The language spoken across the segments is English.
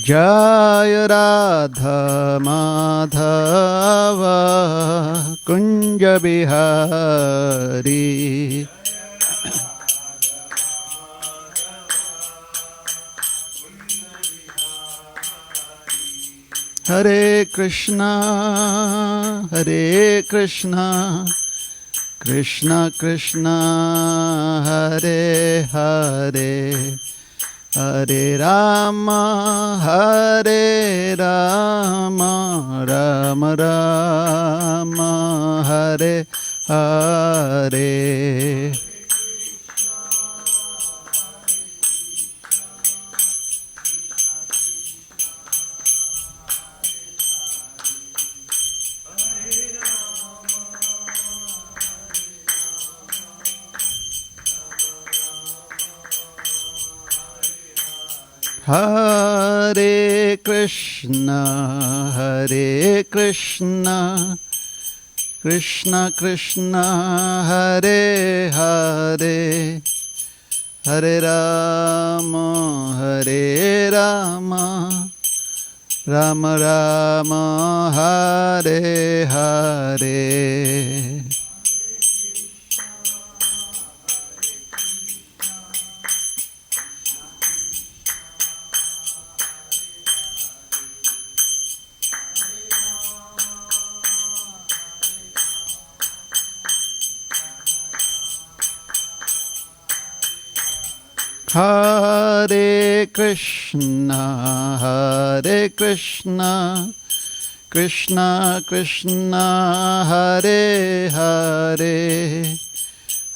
जय राधा माधव कुंज बिहारी। हरे कृष्णा कृष्णा कृष्णा हरे हरे, हरे राम राम राम हरे हरे। हरे कृष्णा कृष्णा कृष्णा हरे हरे, हरे राम राम राम हरे हरे। हरे कृष्णा कृष्णा कृष्णा हरे हरे,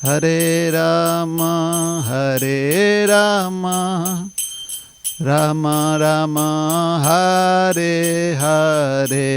हरे राम राम राम हरे हरे।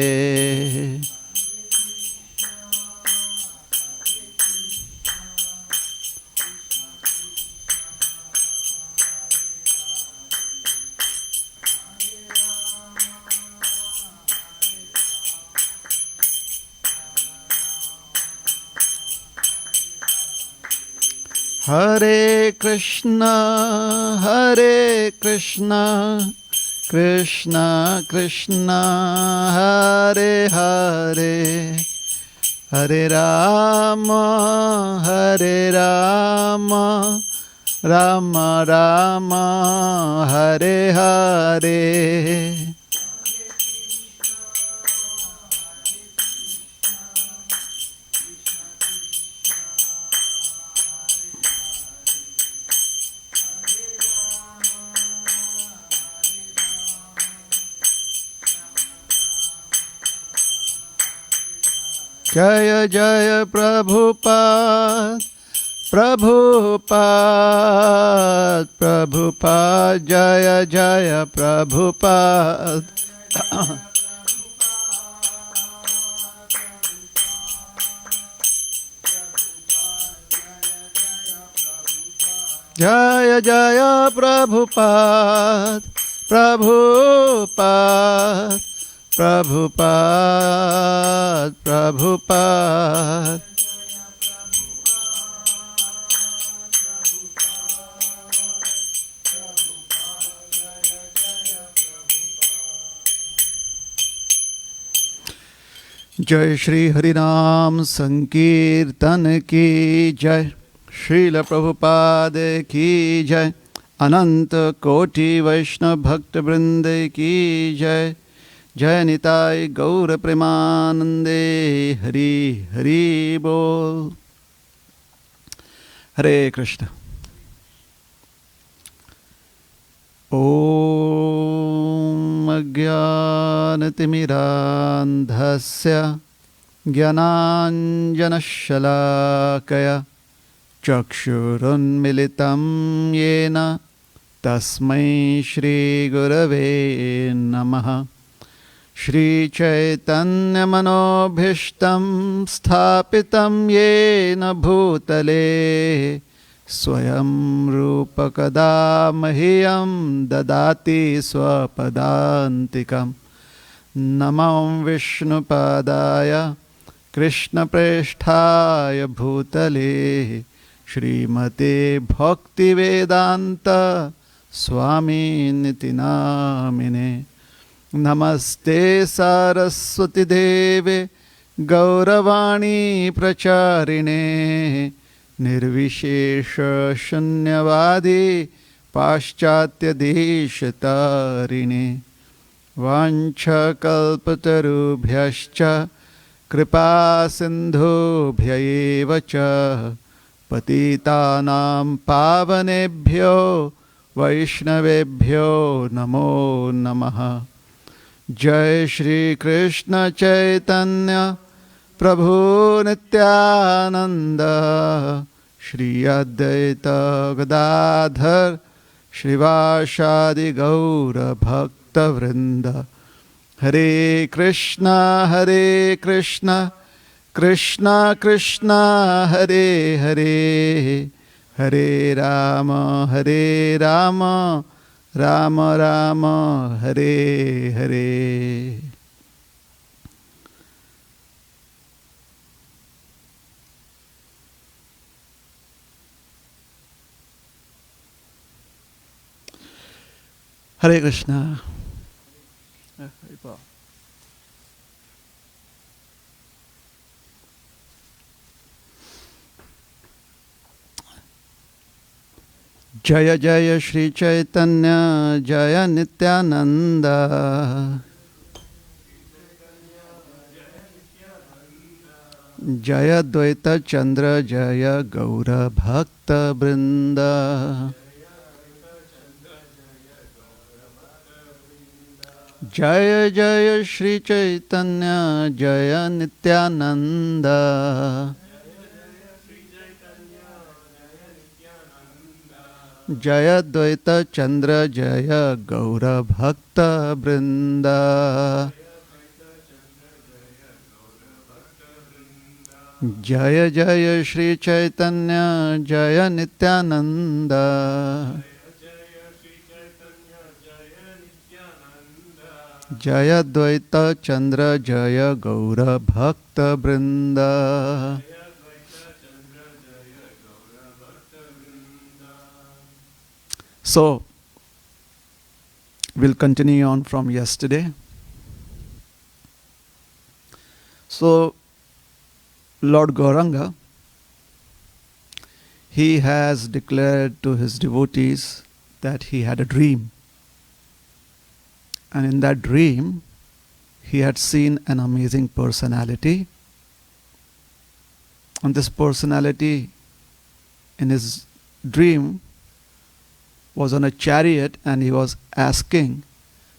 हरे कृष्णा कृष्णा कृष्णा हरे हरे, हरे राम राम राम हरे हरे। जय जय प्रभुपाद जय जय प्रभुपाद। जय जय प्रभुपाद प्रभुपाद। जय श्री हरिनाम संकीर्तन की जय, श्रील प्रभुपाद की जय, अनंत कोटि वैष्णव भक्त वृंद की जय। जय निताय गौर प्रेमानंदे, हरि हरि बोल। हरे कृष्ण। ओम अज्ञानतिमिरान्धस्य ज्ञानाञ्जनशलाकया चक्षुरुन्मिलितं येन तस्मै श्रीगुरवे नमः। श्रीचैतन्यमनोभीष्टं स्थापितं येन भूतले स्वयं रूपकदा मह्यं ददाति स्वपदान्तिकं। नमो विष्णुपादाय कृष्णप्रेष्ठाय भूतले, श्रीमते Bhaktivedanta Swami Niti Namine. Namaste Saraswati Deve Gauravani Pracharine Nirvishesha Shunyavadi Paschatya Deshatarine Vancha Kalpatarubhyascha Kripa Sindhubhya Cha Patitanam Pavanebhyo Vaishnavebhyo Namo Namaha. Jai Shri Krishna Chaitanya Prabhu Nityananda Shri Advaita Gadadhar Shrivashadi Gaura Bhakta Vrinda. Hare Krishna Krishna Krishna Hare Hare Hare Rama Rama Rama Hare Hare. Hare Krishna. Jaya Jaya Shri Chaitanya Jaya Nityananda Jaya Dvaita Chandra Jaya Gaura Bhakta Brinda. Jaya Jaya Shri Chaitanya Jaya Nityananda Jaya Dvaita Chandra Jaya Gaura Bhakta Brinda. Jaya Jaya Shri Chaitanya Jaya Nityananda Jaya Dvaita Chandra Jaya Gaura Bhakta Brinda. So, we'll continue on from yesterday. So, Lord Gauranga, he has declared to his devotees that he had a dream. And in that dream, he had seen an amazing personality. And this personality in his dream was on a chariot, and he was asking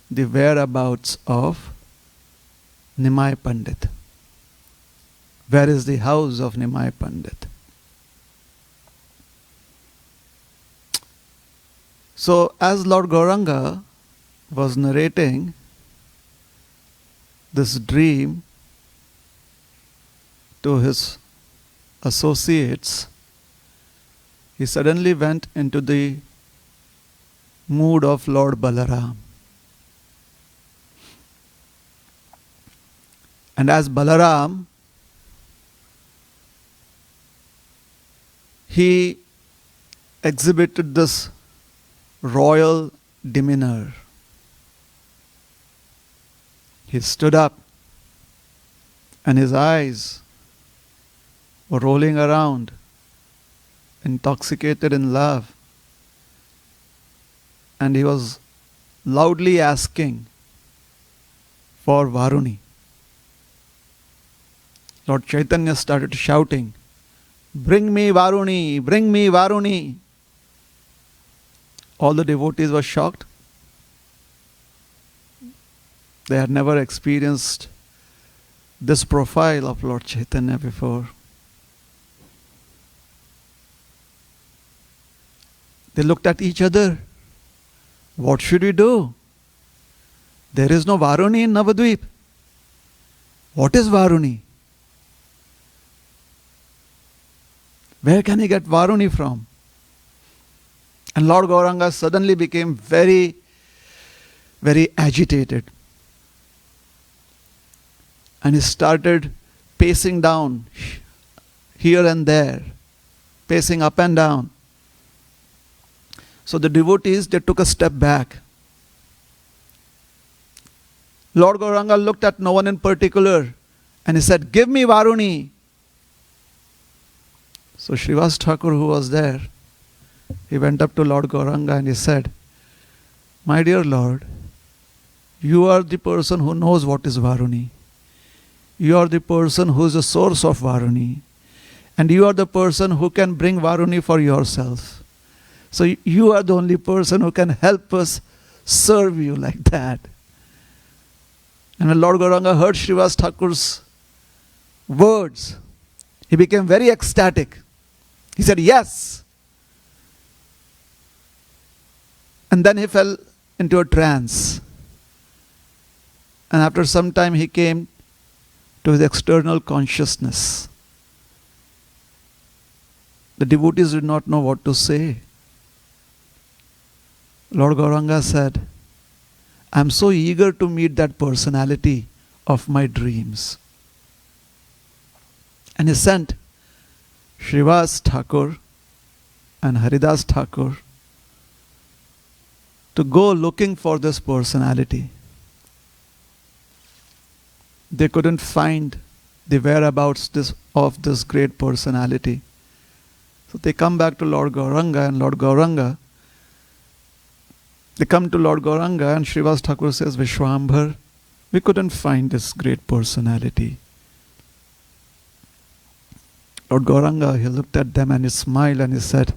the whereabouts of Nimai Pandit. Where is the house of Nimai Pandit? So, as Lord Gauranga was narrating this dream to his associates, he suddenly went into the mood of Lord Balaram. And as Balaram, he exhibited this royal demeanor. He stood up and his eyes were rolling around, intoxicated in love. And he was loudly asking for Varuni. Lord Chaitanya started shouting, "Bring me Varuni, bring me Varuni." All the devotees were shocked. They had never experienced this profile of Lord Chaitanya before. They looked at each other. What should we do? There is no Varuni in Navadvip. What is Varuni? Where can he get Varuni from? And Lord Gauranga suddenly became very, very agitated. And he started pacing down here and there, pacing up and down. So the devotees, they took a step back. Lord Gauranga looked at no one in particular and he said, "Give me Varuni." So Srivas Thakur, who was there, he went up to Lord Gauranga and he said, "My dear Lord, you are the person who knows what is Varuni. You are the person who is the source of Varuni. And you are the person who can bring Varuni for yourself. So you are the only person who can help us serve you like that." And when Lord Gauranga heard Srivas Thakur's words, he became very ecstatic. He said, "Yes." And then he fell into a trance. And after some time he came to his external consciousness. The devotees did not know what to say. Lord Gauranga said, "I am so eager to meet that personality of my dreams." And he sent Srivas Thakur and Haridas Thakur to go looking for this personality. They couldn't find the whereabouts of this great personality. So they come back to Lord Gauranga, and they come to Lord Gauranga, and Srivas Thakur says, "Vishwambhar, we couldn't find this great personality." Lord Gauranga, he looked at them and he smiled and he said,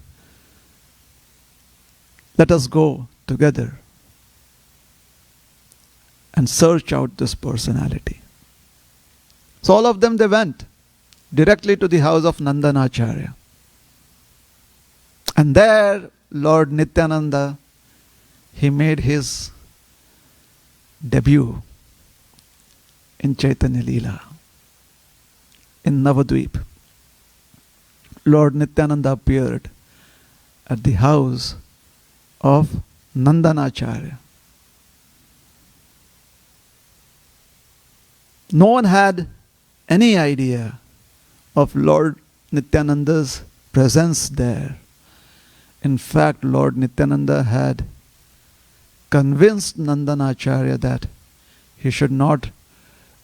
"Let us go together and search out this personality." So all of them, they went directly to the house of Nandanacharya. And there Lord Nityananda, he made his debut in Chaitanya Leela, in Navadvip. Lord Nityananda appeared at the house of Nandanacharya. No one had any idea of Lord Nityananda's presence there. In fact, Lord Nityananda had convinced Nandanacharya that he should not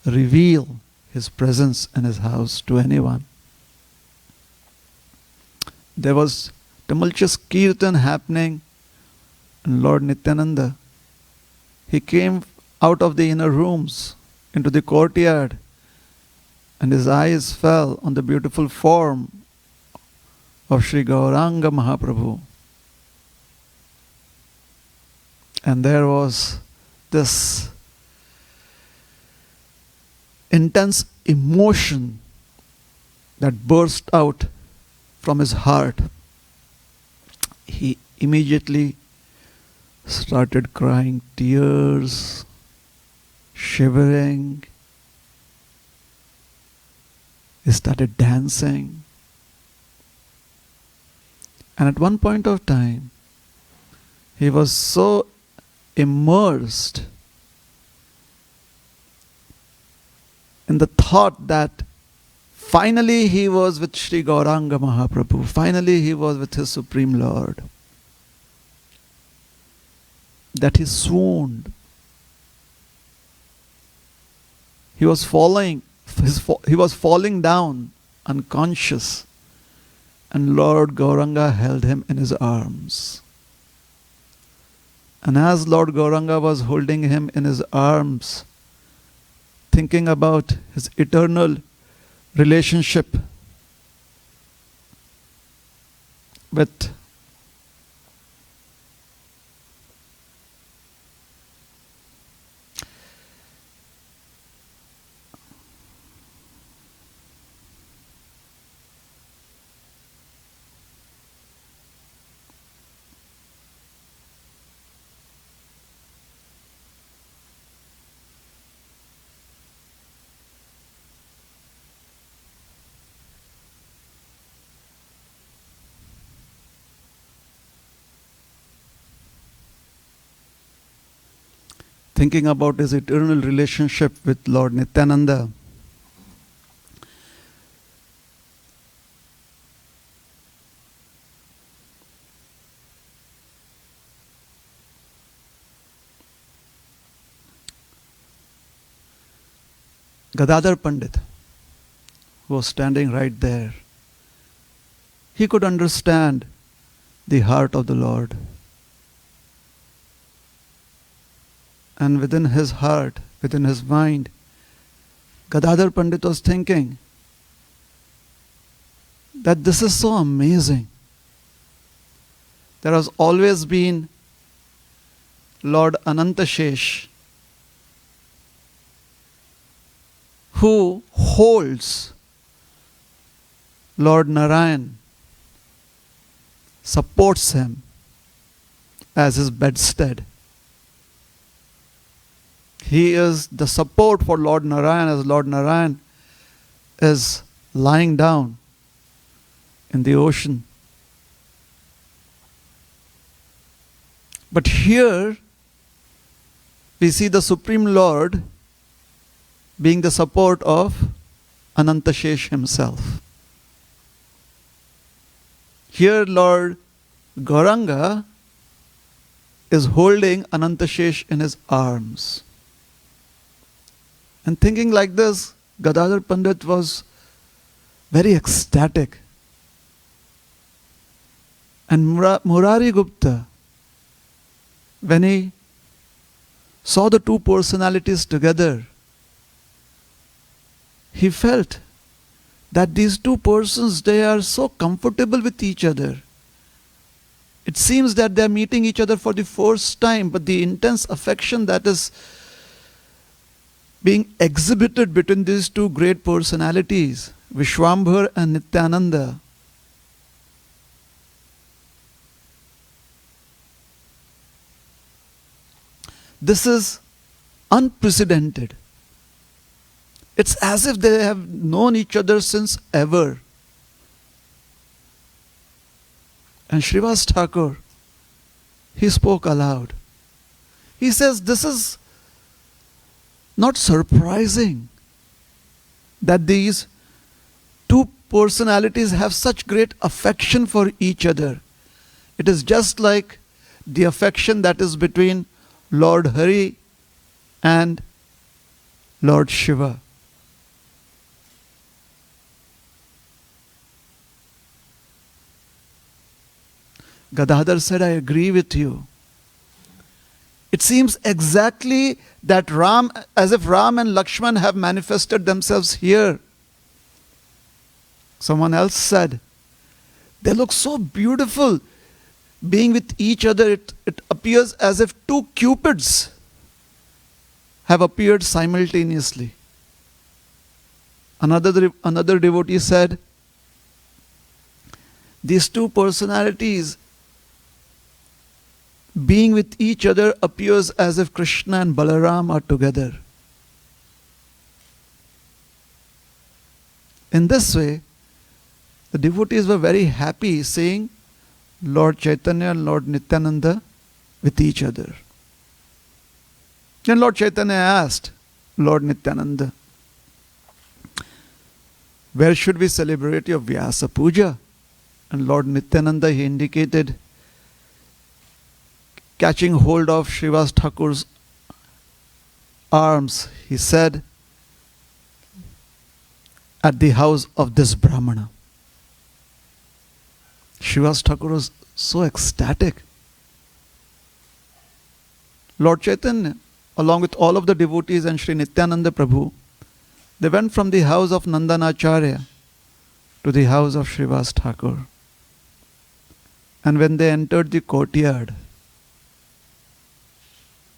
reveal his presence in his house to anyone. There was tumultuous kirtan happening, and Lord Nityananda, he came out of the inner rooms into the courtyard, and his eyes fell on the beautiful form of Sri Gauranga Mahaprabhu. And there was this intense emotion that burst out from his heart. He immediately started crying tears, shivering. He started dancing. And at one point of time, he was so immersed in the thought that finally he was with Sri Gauranga Mahaprabhu. Finally he was with his Supreme Lord. That he swooned. He was falling down unconscious, and Lord Gauranga held him in his arms. And as Lord Gauranga was holding him in his arms, thinking about his eternal relationship with thinking about his eternal relationship with Lord Nityananda, Gadadhar Pandit, who was standing right there, he could understand the heart of the Lord. And within his heart, within his mind, Gadadhar Pandit was thinking that this is so amazing. There has always been Lord Anantashesh, who holds Lord Narayan, supports him as his bedstead. He is the support for Lord Narayan as Lord Narayan is lying down in the ocean. But here we see the Supreme Lord being the support of Anantashesh himself. Here Lord Gauranga is holding Anantashesh in his arms. And thinking like this, Gadadhar Pandit was very ecstatic. And Murari Gupta, when he saw the two personalities together, he felt that these two persons, they are so comfortable with each other. It seems that they are meeting each other for the first time, but the intense affection that is being exhibited between these two great personalities, Vishwambhar and Nityananda, this is unprecedented. It's as if they have known each other since ever. And Srivas Thakur, he spoke aloud. He says, this is not surprising that these two personalities have such great affection for each other. It is just like the affection that is between Lord Hari and Lord Shiva. Gadadhar said, I agree with you. It seems exactly that as if Ram and Lakshman have manifested themselves here. Someone else said, they look so beautiful being with each other. It appears as if two cupids have appeared simultaneously. Another devotee said, these two personalities being with each other appears as if Krishna and Balaram are together. In this way, the devotees were very happy seeing Lord Chaitanya and Lord Nityananda with each other. Then Lord Chaitanya asked Lord Nityananda, where should we celebrate your Vyasa Puja? And Lord Nityananda, he indicated, catching hold of Srivas Thakur's arms, he said, at the house of this Brahmana. Srivas Thakur was so ecstatic. Lord Chaitanya, along with all of the devotees and Sri Nityananda Prabhu, they went from the house of Nandanacharya to the house of Srivas Thakur. And when they entered the courtyard,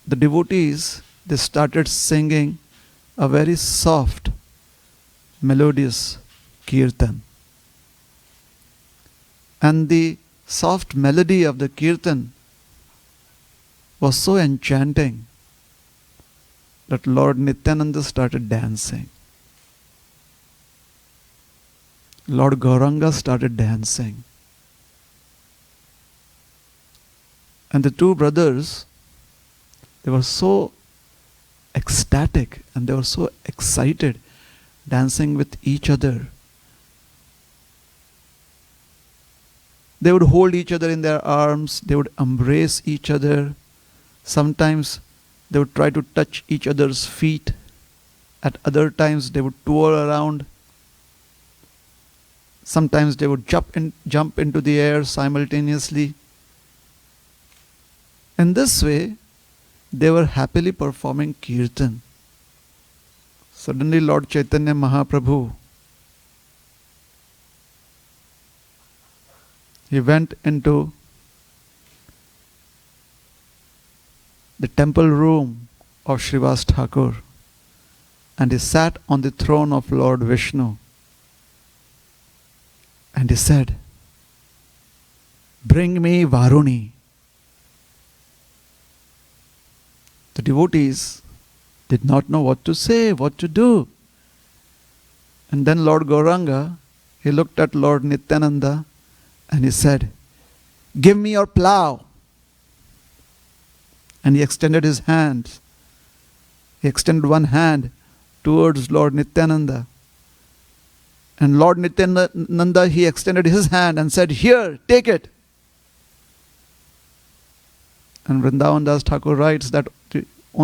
the devotees, they started singing a very soft, melodious kirtan. And the soft melody of the kirtan was so enchanting that Lord Nityananda started dancing. Lord Gauranga started dancing. And the two brothers, they were so ecstatic and they were so excited, dancing with each other. They would hold each other in their arms, they would embrace each other. Sometimes they would try to touch each other's feet At other times they would tour around. Sometimes they would jump into the air simultaneously. In this way, they were happily performing kirtan. Suddenly Lord Chaitanya Mahaprabhu, he went into the temple room of Srivas Thakur and he sat on the throne of Lord Vishnu and he said, "Bring me Varuni." The devotees did not know what to say, what to do. And then Lord Gauranga, he looked at Lord Nityananda and he said, "Give me your plough." And he extended his hand. He extended one hand towards Lord Nityananda. And Lord Nityananda, he extended his hand and said, "Here, take it." And Vrindavan Das Thakur writes that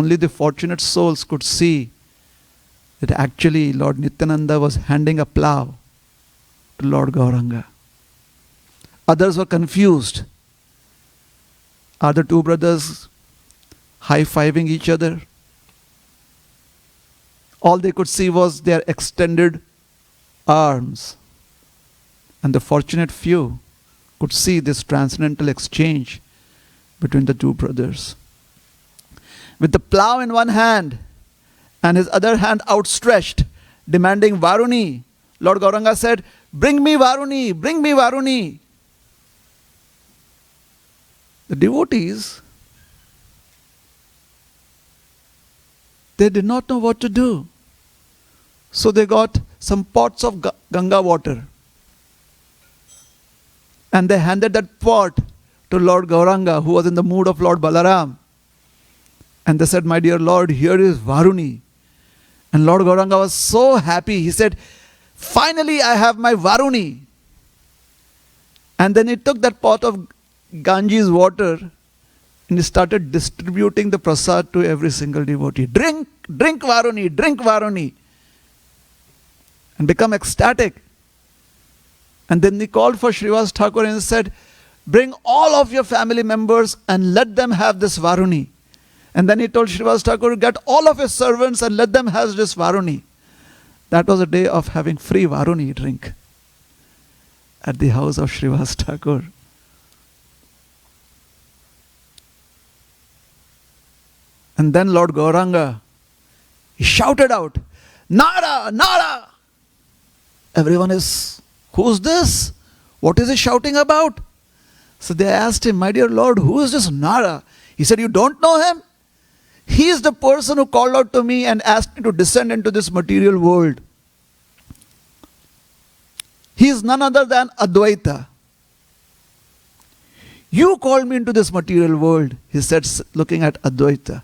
only the fortunate souls could see that actually Lord Nityananda was handing a plough to Lord Gauranga. Others were confused. Are the two brothers high-fiving each other? All they could see was their extended arms. And the fortunate few could see this transcendental exchange between the two brothers. With the plough in one hand and his other hand outstretched, demanding Varuni, Lord Gauranga said, "Bring me Varuni, bring me Varuni." The devotees, they did not know what to do. So they got some pots of Ganga water. And they handed that pot to Lord Gauranga, who was in the mood of Lord Balaram. And they said, "My dear Lord, here is Varuni." And Lord Gauranga was so happy. He said, "Finally I have my Varuni." And then he took that pot of Ganges water and he started distributing the prasad to every single devotee. Drink, drink Varuni, drink Varuni. And become ecstatic. And then he called for Srivas Thakur and said, "Bring all of your family members and let them have this Varuni." And then he told Srivas Thakur, "Get all of his servants and let them have this Varuni." That was a day of having free Varuni drink at the house of Srivas Thakur. And then Lord Gauranga, he shouted out, "Nara! Nara!" Everyone is, "Who's this? What is he shouting about?" So they asked him, "My dear Lord, who is this Nara?" He said, "You don't know him? He is the person who called out to me and asked me to descend into this material world. He is none other than Advaita. You called me into this material world," he said, looking at Advaita.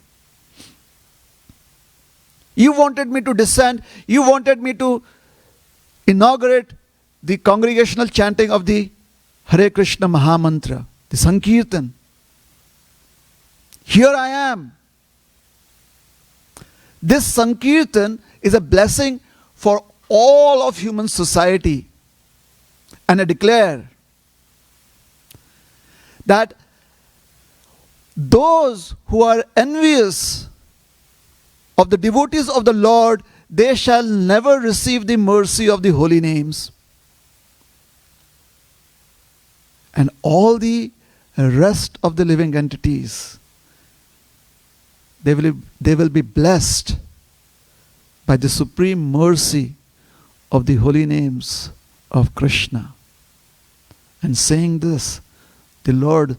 "You wanted me to descend. You wanted me to inaugurate the congregational chanting of the Hare Krishna Mahamantra, the Sankirtan. Here I am. This Sankirtan is a blessing for all of human society. And I declare that those who are envious of the devotees of the Lord, they shall never receive the mercy of the holy names. And all the rest of the living entities, they will be blessed by the supreme mercy of the holy names of Krishna." And saying this, the Lord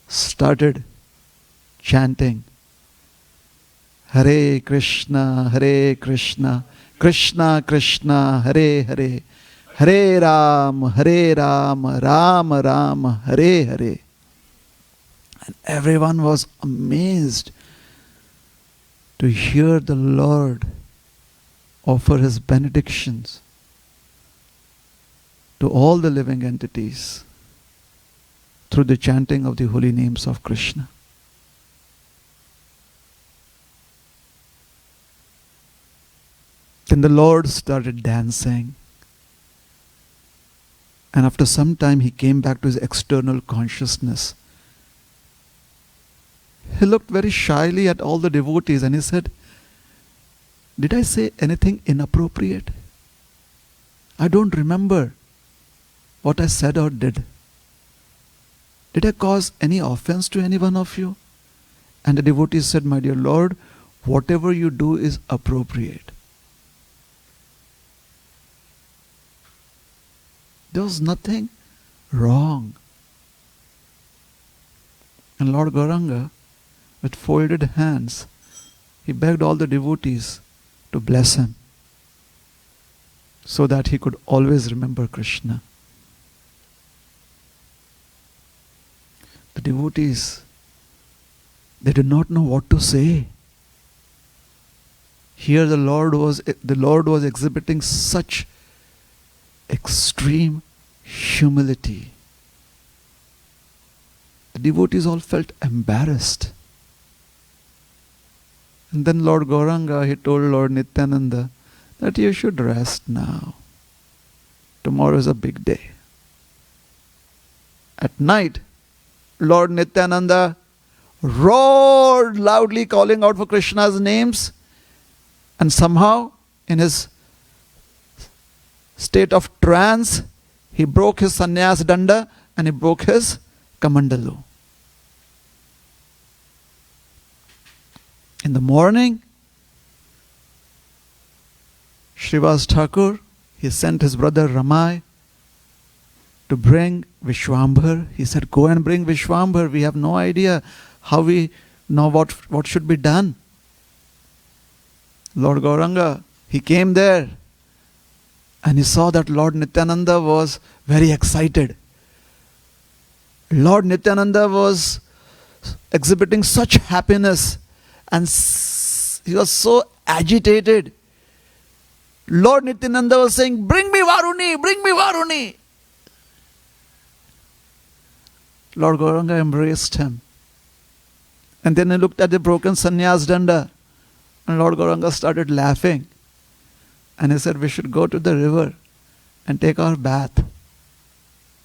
started chanting, "Hare Krishna, Krishna Krishna, Hare Hare, Hare Ram, Ram Ram, Hare Hare." And everyone was amazed to hear the Lord offer his benedictions to all the living entities through the chanting of the holy names of Krishna. Then the Lord started dancing. And after some time, he came back to his external consciousness. He looked very shyly at all the devotees and he said, "Did I say anything inappropriate? I don't remember what I said or did. Did I cause any offense to any one of you?" And the devotee said, "My dear Lord, whatever you do is appropriate." There was nothing wrong. And Lord Gauranga, with folded hands, he begged all the devotees to bless him so that he could always remember Krishna. The devotees, they did not know what to say. Here the Lord was exhibiting such extreme humility. The devotees all felt embarrassed. And then Lord Gauranga, he told Lord Nityananda that you should rest now. Tomorrow is a big day. At night, Lord Nityananda roared loudly, calling out for Krishna's names, and somehow in his state of trance, he broke his sannyas danda and he broke his kamandalu. In the morning, Srivas Thakur, he sent his brother Ramai to bring Vishwambhar. He said, "Go and bring Vishwambhar. We have no idea how we know what should be done." Lord Gauranga, he came there and he saw that Lord Nityananda was very excited. Lord Nityananda was exhibiting such happiness and he was so agitated. Lord Nityananda was saying, "Bring me Varuni, bring me Varuni." Lord Gauranga embraced him. And then he looked at the broken sannyas danda. And Lord Gauranga started laughing. And he said, "We should go to the river and take our bath."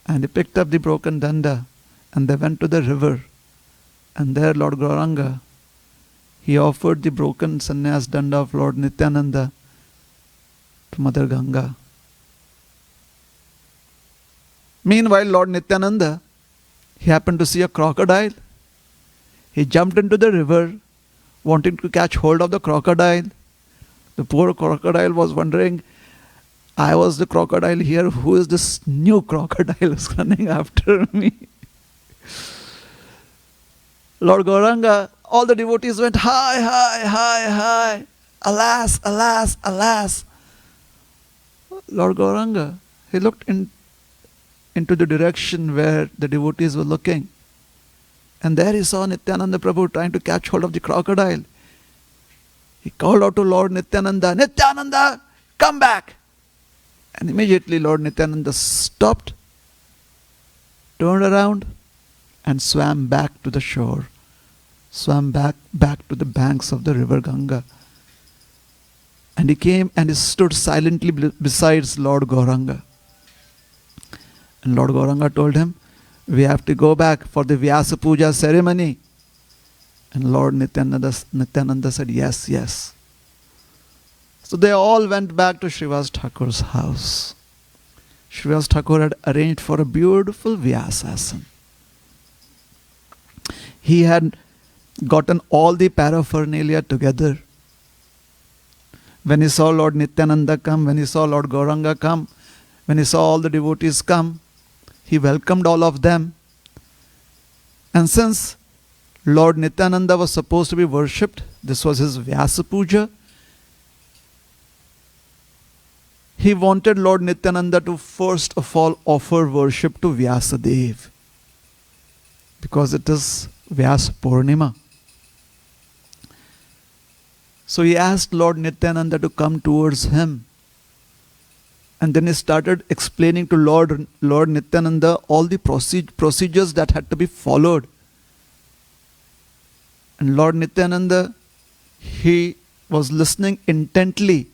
And he picked up the broken danda and they went to the river. And there Lord Gauranga, he offered the broken sannyas danda of Lord Nityananda to Mother Ganga. Meanwhile, Lord Nityananda, he happened to see a crocodile. He jumped into the river, wanting to catch hold of the crocodile. The poor crocodile was wondering, I was the crocodile here, who is this new crocodile is running after me? Lord Gauranga, all the devotees went, "Hi, hi, hi, hi. Alas, alas, alas." Lord Gauranga, he looked into the direction where the devotees were looking. And there he saw Nityananda Prabhu trying to catch hold of the crocodile. He called out to Lord Nityananda, "Nityananda, come back." And immediately Lord Nityananda stopped, turned around and swam back to the shore. Swam back to the banks of the river Ganga. And he came and he stood silently beside Lord Gauranga. And Lord Gauranga told him, "We have to go back for the Vyasa Puja ceremony." And Lord Nityananda said, "Yes, yes." So they all went back to Srivas Thakur's house. Srivas Thakur had arranged for a beautiful Vyasasana. He had gotten all the paraphernalia together. When he saw Lord Nityananda come, when he saw Lord Gauranga come, when he saw all the devotees come, he welcomed all of them. And since Lord Nityananda was supposed to be worshipped, this was his Vyasa Puja, he wanted Lord Nityananda to first of all offer worship to Vyasadev, because it is Vyasa Purnima. So he asked Lord Nityananda to come towards him. And then he started explaining to Lord Nityananda all the procedures that had to be followed. And Lord Nityananda, he was listening intently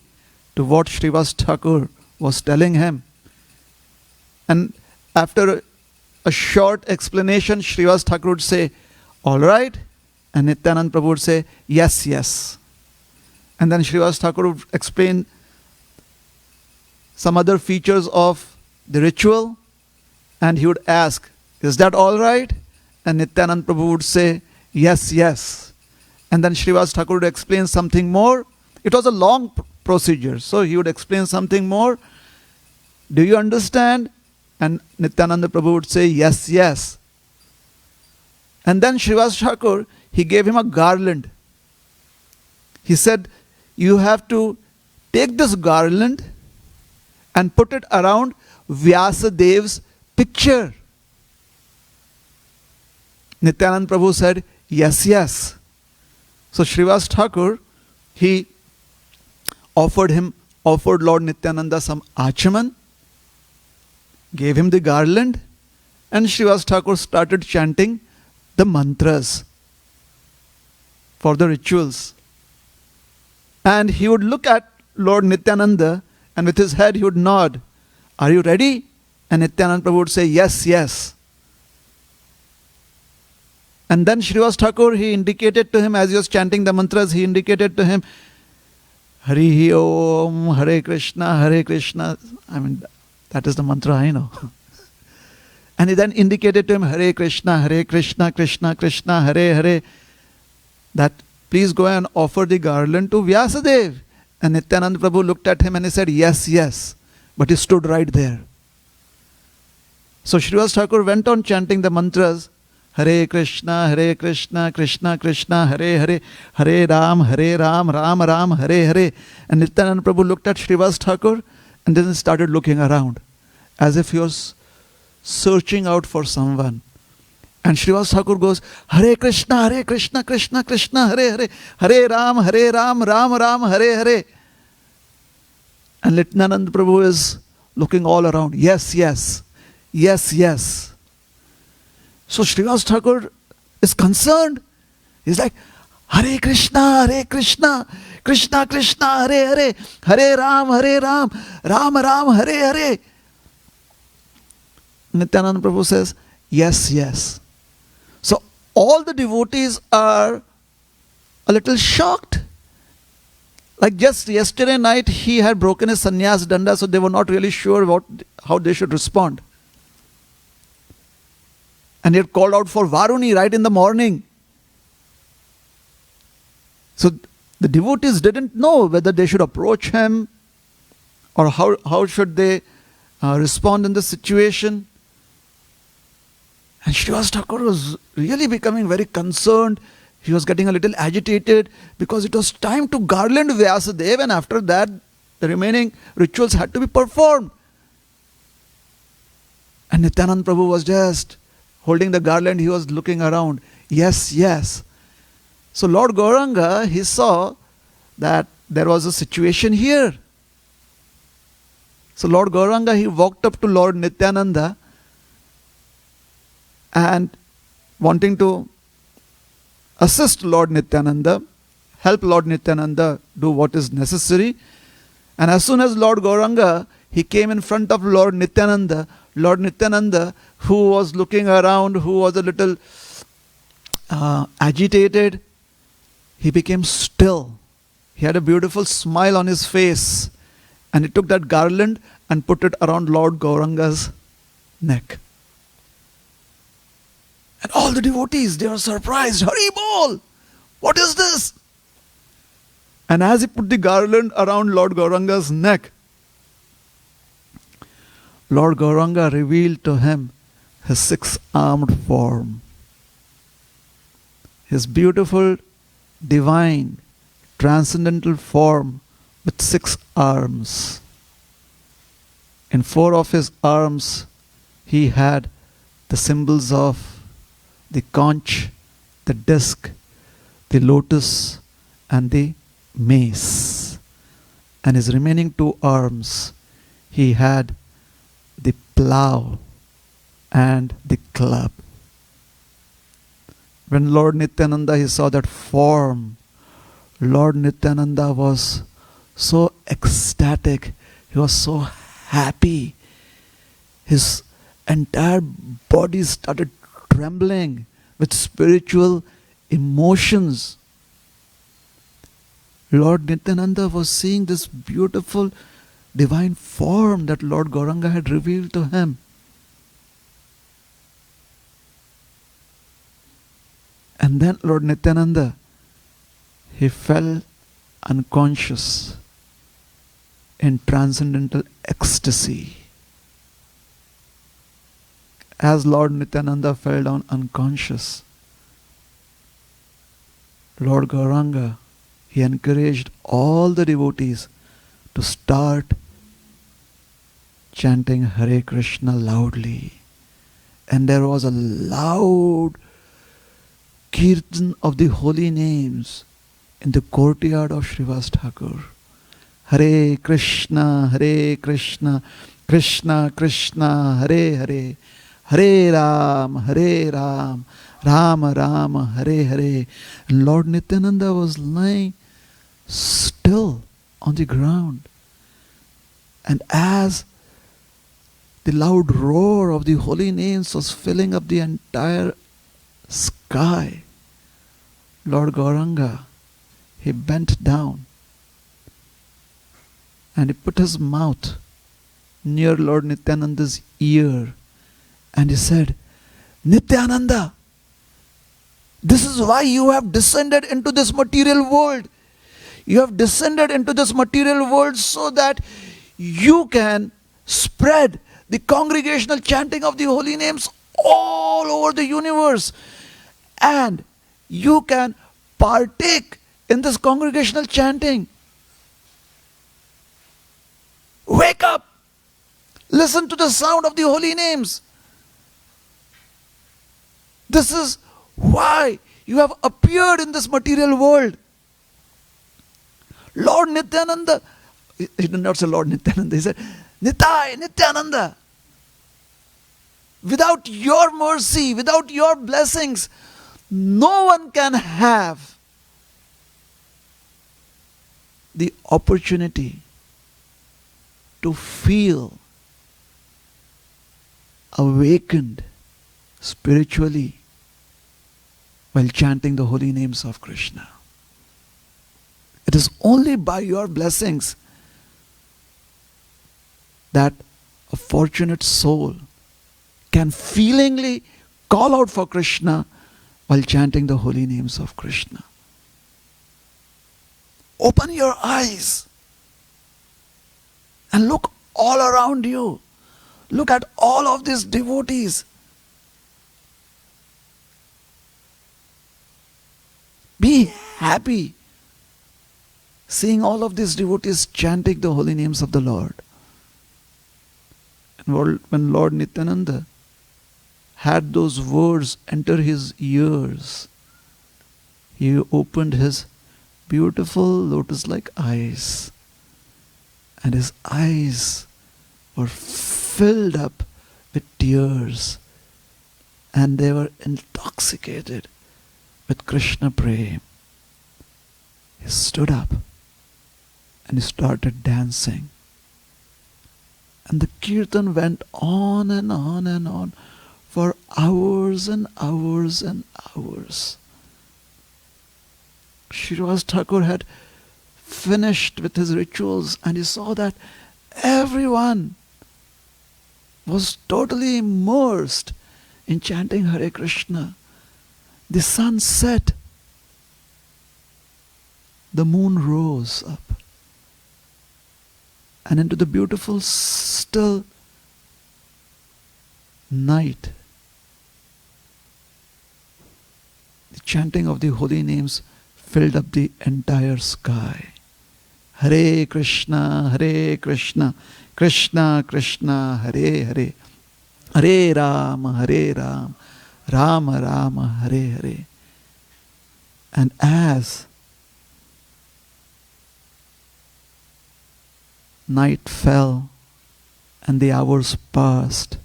to what Srivas Thakur was telling him. And after a short explanation, Srivas Thakur would say, all right. And Nityananda Prabhu would say, yes, yes. And then Srivas Thakur would explain some other features of the ritual. And he would ask, is that all right? And Nityananda Prabhu would say, yes, yes. And then Srivas Thakur would explain something more. It was a long procedure. So he would explain something more. Do you understand? And Nityananda Prabhu would say, yes, yes. And then Srivas Thakur, he gave him a garland. He said, you have to take this garland and put it around Vyasadev's picture. Nityananda Prabhu said, yes, yes. So Srivas Thakur, he offered Lord Nityananda some achaman, gave him the garland, and Srivas Thakur started chanting the mantras for the rituals. And he would look at Lord Nityananda, and with his head he would nod. Are you ready? And Nityananda Prabhu would say, yes, yes. And then Srivas Thakur, he indicated to him, as he was chanting the mantras, he indicated to him, Hari Om, Hare Krishna, Hare Krishna. I mean, that is the mantra I know. And he then indicated to him, Hare Krishna, Krishna Krishna, Hare Hare. That please go and offer the garland to Vyasadev. And Nityananda Prabhu looked at him and he said, yes, yes. But he stood right there. So Srivas Thakur went on chanting the mantras, Hare Krishna, Krishna Krishna, Hare Hare, Hare Ram, Ram Ram, Hare Hare. And Nityananda Prabhu looked at Srivas Thakur and then started looking around as if he was searching out for someone. And Srivas Thakur goes, Hare Krishna, Krishna Krishna, Hare Hare, Hare Ram, Ram Ram, Hare Hare. And Nityananda Prabhu is looking all around. Yes, yes, yes, yes. So Srivas Thakur is concerned. He's like, Hare Krishna, Krishna Krishna, Hare Hare, Hare Ram, Ram Ram, Hare Hare. Nityananda Prabhu says, yes, yes. So all the devotees are a little shocked. Like just yesterday night, he had broken his sannyas danda, so they were not really sure how they should respond. And he had called out for Varuni right in the morning. So the devotees didn't know whether they should approach him or how should they respond in this situation. And Srivas Thakur was really becoming very concerned. He was getting a little agitated because it was time to garland Vyasadeva, and after that the remaining rituals had to be performed. And Nityananda Prabhu was just holding the garland. He was looking around. Yes, yes. So Lord Gauranga, he saw that there was a situation here. So Lord Gauranga, he walked up to Lord Nityananda and wanting to assist Lord Nityananda, help Lord Nityananda do what is necessary. And as soon as Lord Gauranga, he came in front of Lord Nityananda, who was looking around, who was a little agitated, he became still. He had a beautiful smile on his face, and he took that garland and put it around Lord Gauranga's neck. And all the devotees, they were surprised. Hari Bol! What is this? And as he put the garland around Lord Gauranga's neck, Lord Gauranga revealed to him his six-armed form. His beautiful, divine, transcendental form with 6 arms. In 4 of his arms, he had the symbols of the conch, the disc, the lotus, and the mace. And his remaining 2 arms, he had the plough and the club. When Lord Nityananda, he saw that form, Lord Nityananda was so ecstatic. He was so happy. His entire body started trembling with spiritual emotions. Lord Nityananda was seeing this beautiful divine form that Lord Gauranga had revealed to him. And then Lord Nityananda, he fell unconscious in transcendental ecstasy. As Lord Nityananda fell down unconscious, Lord Gauranga, he encouraged all the devotees to start chanting Hare Krishna loudly. And there was a loud kirtan of the holy names in the courtyard of Srivas Thakur. Hare Krishna, Krishna Krishna, Hare Hare, Hare Ram, Rama Rama, Hare Hare. And Lord Nityananda was lying still on the ground. And as the loud roar of the holy names was filling up the entire sky, Lord Gauranga, he bent down and he put his mouth near Lord Nityananda's ear and he said, Nityananda, this is why you have descended into this material world. You have descended into this material world so that you can spread the congregational chanting of the holy names all over the universe. And you can partake in this congregational chanting. Wake up! Listen to the sound of the holy names. This is why you have appeared in this material world. Lord Nityananda, he did not say Lord Nityananda, he said, Nitai, Nityananda. Without your mercy, without your blessings, no one can have the opportunity to feel awakened spiritually while chanting the holy names of Krishna. It is only by your blessings that a fortunate soul can feelingly call out for Krishna while chanting the holy names of Krishna. Open your eyes and look all around you. Look at all of these devotees. Be happy seeing all of these devotees chanting the holy names of the Lord. And when Lord Nityananda had those words enter his ears, he opened his beautiful lotus-like eyes, and his eyes were filled up with tears, and they were intoxicated with Krishna Prem. He stood up and he started dancing. And the kirtan went on and on and on for hours and hours and hours. Srivas Thakur had finished with his rituals and he saw that everyone was totally immersed in chanting Hare Krishna. The sun set. The moon rose up. And into the beautiful still night, the chanting of the holy names filled up the entire sky. Hare Krishna, Krishna Krishna, Hare Hare, Hare Ram, Rama Rama, Hare Hare. And as night fell and the hours passed,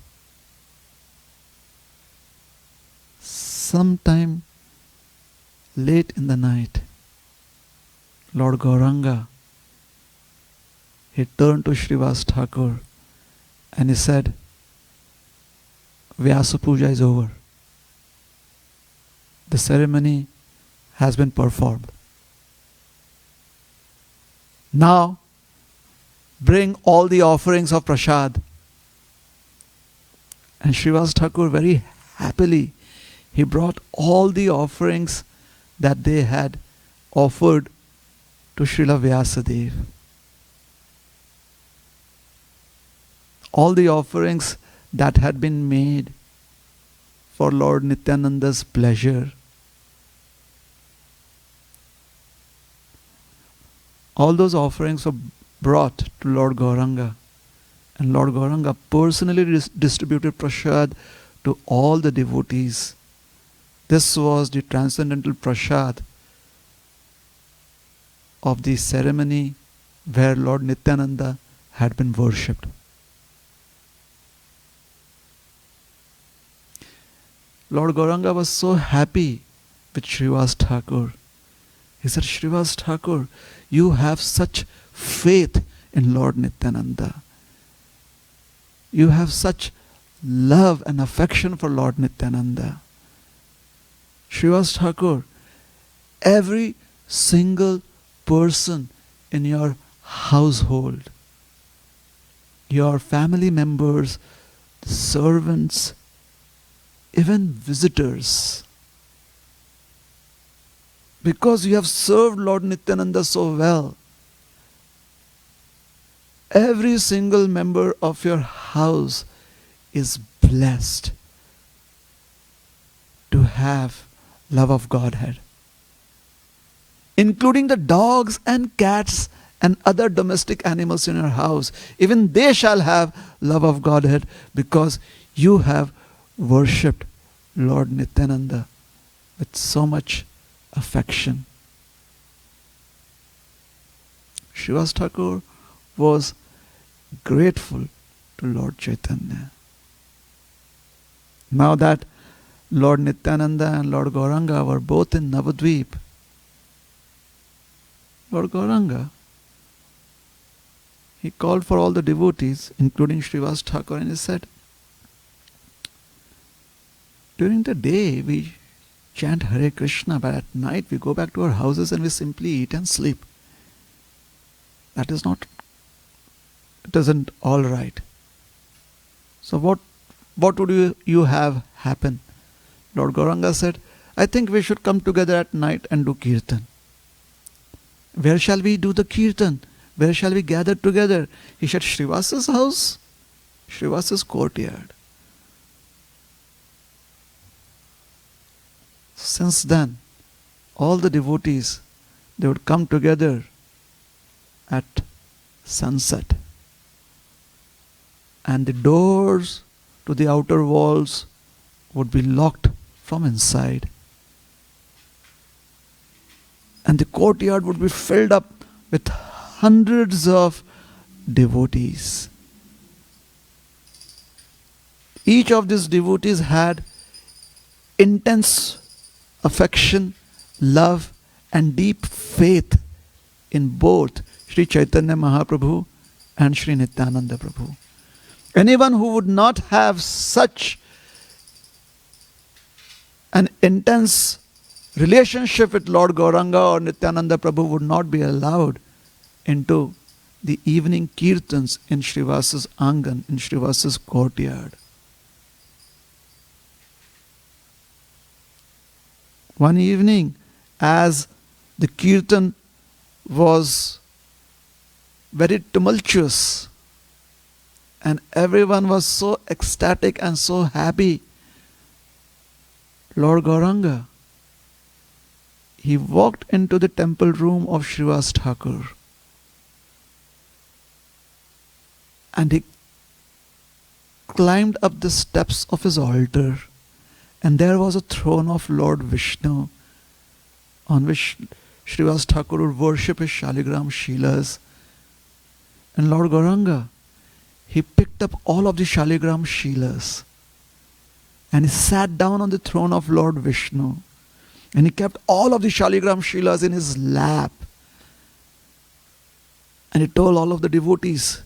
sometime late in the night, Lord Gauranga, he turned to Srivas Thakur and he said, Vyasa Puja is over. The ceremony has been performed. Now, bring all the offerings of prasad. And Srivas Thakur very happily, he brought all the offerings that they had offered to Srila Vyasadeva. All the offerings that had been made for Lord Nityananda's pleasure. All those offerings were brought to Lord Gauranga. And Lord Gauranga personally distributed prasad to all the devotees. This was the transcendental prasad of the ceremony where Lord Nityananda had been worshipped. Lord Gauranga was so happy with Srivas Thakur. He said, Srivas Thakur, you have such faith in Lord Nityananda. You have such love and affection for Lord Nityananda. Srivas Thakur, every single person in your household, your family members, servants, even visitors, because you have served Lord Nityananda so well, every single member of your house is blessed to have love of Godhead, including the dogs and cats and other domestic animals in your house. Even they shall have love of Godhead because you have worshipped Lord Nityananda with so much affection. Srivas Thakur was grateful to Lord Chaitanya. Now that Lord Nityananda and Lord Gauranga were both in Navadvip, Lord Gauranga, he called for all the devotees, including Srivas Thakur, and he said, during the day we chant Hare Krishna, but at night we go back to our houses and we simply eat and sleep. That is not, it isn't all right. So what would you have happen? Lord Gauranga said, I think we should come together at night and do kirtan. Where shall we do the kirtan? Where shall we gather together? He said, Srivasa's house, Srivasa's courtyard. Since then, all the devotees, they would come together at sunset. And the doors to the outer walls would be locked from inside. And the courtyard would be filled up with hundreds of devotees. Each of these devotees had intense affection, love, and deep faith in both Sri Chaitanya Mahaprabhu and Sri Nityananda Prabhu. Anyone who would not have such an intense relationship with Lord Gauranga or Nityananda Prabhu would not be allowed into the evening kirtans in Srivasa's Angan, in Srivasa's courtyard. One evening, as the kirtan was very tumultuous and everyone was so ecstatic and so happy, Lord Gauranga, he walked into the temple room of Srivas Thakur and he climbed up the steps of his altar, and there was a throne of Lord Vishnu on which Srivas Thakur would worship his Shaligram Shilas. And Lord Gauranga, he picked up all of the Shaligram Shilas and he sat down on the throne of Lord Vishnu. And he kept all of the Shaligram Shilas in his lap. And he told all of the devotees,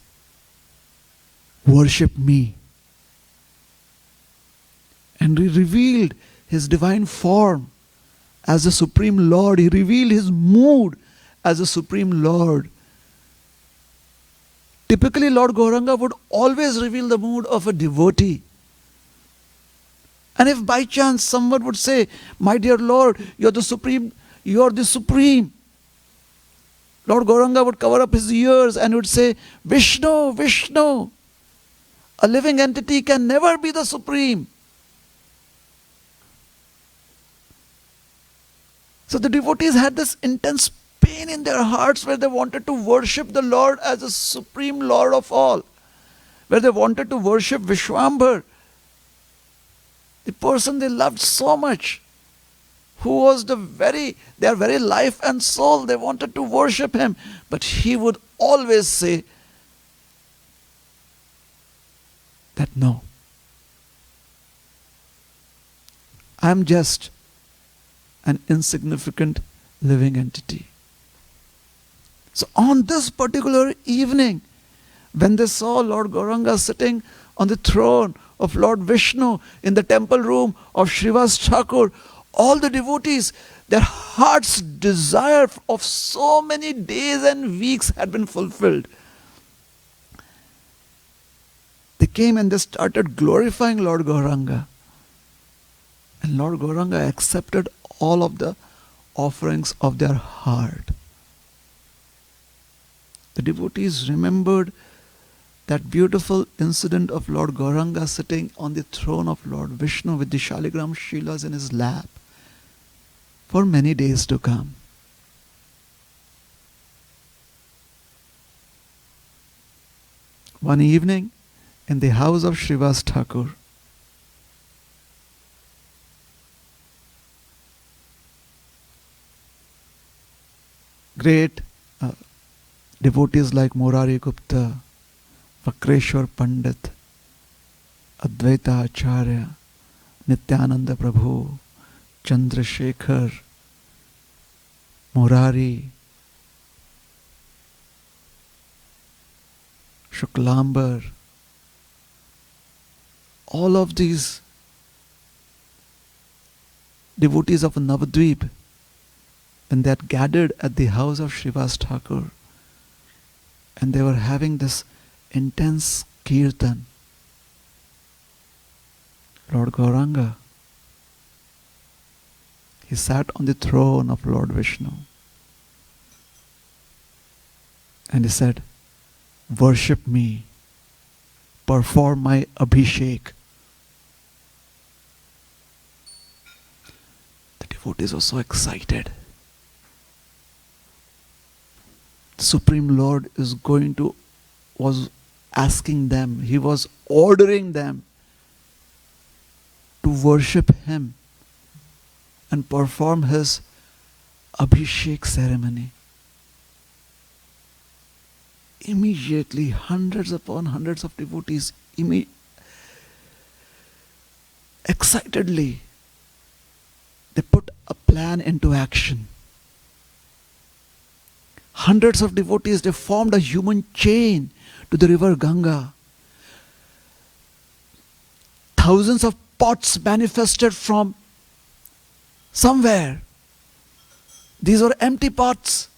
worship me. And he revealed his divine form as the Supreme Lord. He revealed his mood as the Supreme Lord. Typically, Lord Gauranga would always reveal the mood of a devotee. And if by chance someone would say, my dear Lord, you're the Supreme, you're the Supreme, Lord Gauranga would cover up his ears and would say, Vishnu, Vishnu, a living entity can never be the Supreme. So the devotees had this intense pain in their hearts where they wanted to worship the Lord as the Supreme Lord of all, where they wanted to worship Vishwambhar, the person they loved so much, who was their very life and soul. They wanted to worship him. But he would always say that no, I'm just an insignificant living entity. So on this particular evening, when they saw Lord Gauranga sitting on the throne of Lord Vishnu in the temple room of Srivas Thakur, all the devotees, their heart's desire of so many days and weeks had been fulfilled. They came and they started glorifying Lord Gauranga. And Lord Gauranga accepted all of the offerings of their heart. The devotees remembered that beautiful incident of Lord Gauranga sitting on the throne of Lord Vishnu with the Shaligram Shilas in his lap for many days to come. One evening, in the house of Srivas Thakur, great devotees like Murari Gupta, Vakreshwar Pandit, Advaita Acharya, Nityananda Prabhu, Chandrasekhar, Murari, Shuklambar, all of these devotees of Navadvip, when they had gathered at the house of Srivas Thakur, and they were having this intense kirtan, Lord Gauranga, he sat on the throne of Lord Vishnu and he said, worship me, perform my abhishek. The devotees were so excited. The Supreme Lord was asking them, he was ordering them to worship him and perform his abhishek ceremony. Immediately, hundreds upon hundreds of devotees excitedly, they put a plan into action. Hundreds of devotees, they formed a human chain to the river Ganga. Thousands of pots manifested from somewhere. These were empty pots.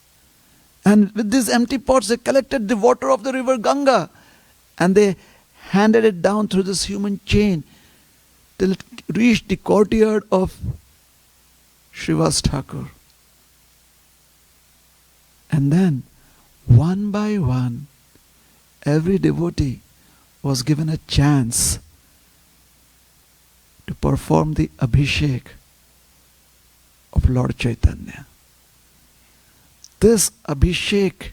And with these empty pots, they collected the water of the river Ganga and they handed it down through this human chain till it reached the courtyard of Srivas Thakur. And then, one by one, every devotee was given a chance to perform the abhishek of Lord Chaitanya. This abhishek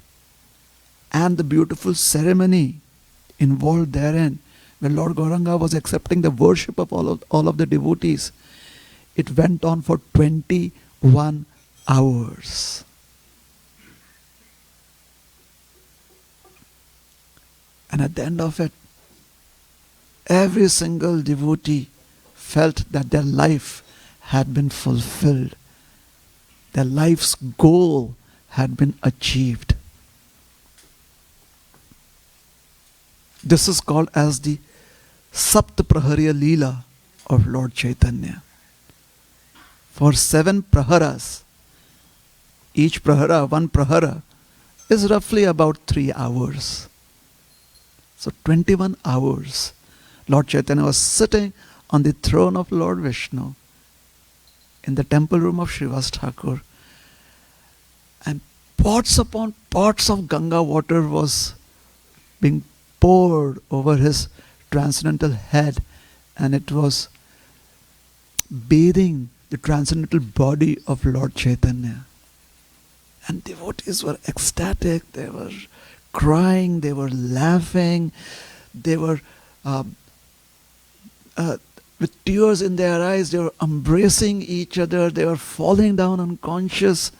and the beautiful ceremony involved therein, when Lord Gauranga was accepting the worship of all of the devotees, it went on for 21 hours. And at the end of it, every single devotee felt that their life had been fulfilled. Their life's goal had been achieved. This is called as the Sapt Prahariya Leela of Lord Chaitanya. For 7 praharas, each prahara, one prahara, is roughly about 3 hours. So 21 hours, Lord Chaitanya was sitting on the throne of Lord Vishnu in the temple room of Srivas Thakur, and pots upon pots of Ganga water was being poured over his transcendental head, and it was bathing the transcendental body of Lord Chaitanya. And devotees were ecstatic, they were crying, they were laughing, they were with tears in their eyes, they were embracing each other, they were falling down unconscious.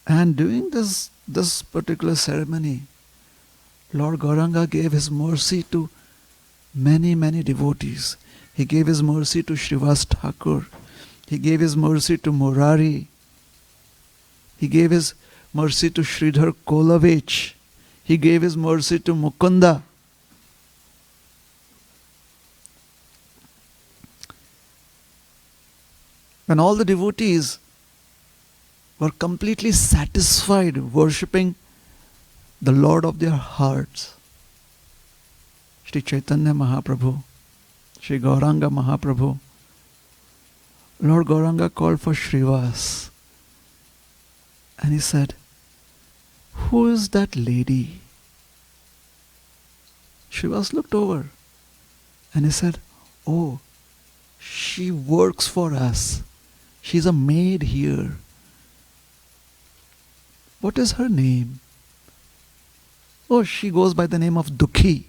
And during this particular ceremony, Lord Gauranga gave his mercy to many, many devotees. He gave his mercy to Srivas Thakur. He gave his mercy to Murari. He gave his mercy to Sridhar Kolavich. He gave his mercy to Mukunda. When all the devotees were completely satisfied worshipping the Lord of their hearts, Sri Chaitanya Mahaprabhu, Sri Gauranga Mahaprabhu, Lord Gauranga called for Srivas and he said, "Who is that lady?" Srivas looked over and he said, "Oh, she works for us. She's a maid here." "What is her name?" "Oh, she goes by the name of Dukhi."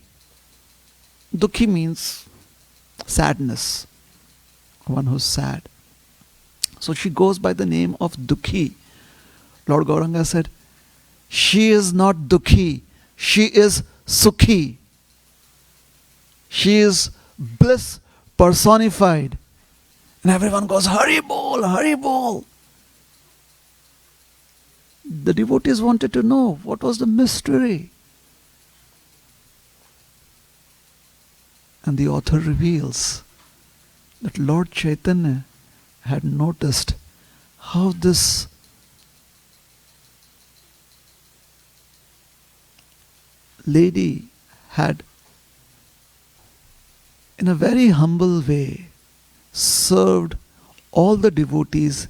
Dukhi means sadness, one who's sad. So she goes by the name of Dukhi. Lord Gauranga said, "She is not Dukhi, she is Sukhi. She is bliss personified." And everyone goes, "Hari bol, Hari bol." The devotees wanted to know what was the mystery. And the author reveals that Lord Chaitanya had noticed how this lady had, in a very humble way, served all the devotees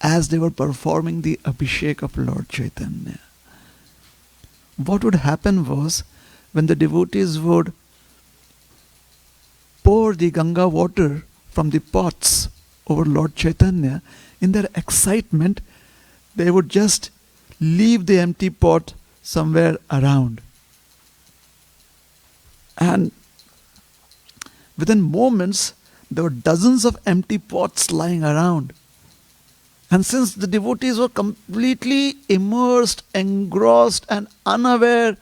as they were performing the Abhishek of Lord Chaitanya. What would happen was, when the devotees would pour the Ganga water from the pots over Lord Chaitanya, in their excitement, they would just leave the empty pot somewhere around. And within moments, there were dozens of empty pots lying around. And since the devotees were completely immersed, engrossed, and unaware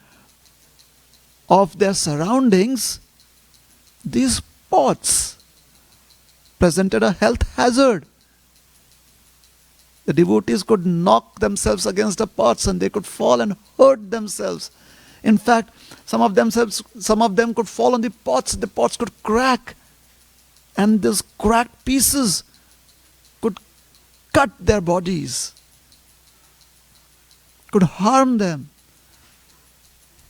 of their surroundings, these pots presented a health hazard. The devotees could knock themselves against the pots and they could fall and hurt themselves. In fact, some of them could fall on the pots could crack, and those cracked pieces could cut their bodies, could harm them.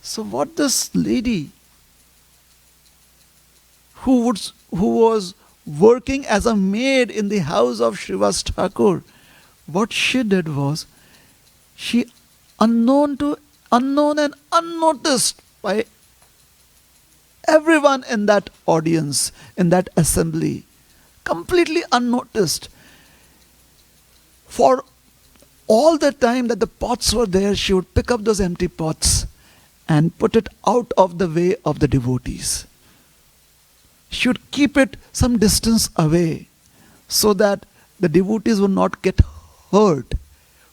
So what this lady, who was working as a maid in the house of Srivas Thakur, what she did was, she unknown and unnoticed by everyone in that audience, in that assembly, completely unnoticed, for all the time that the pots were there, she would pick up those empty pots and put it out of the way of the devotees. She would keep it some distance away so that the devotees would not get hurt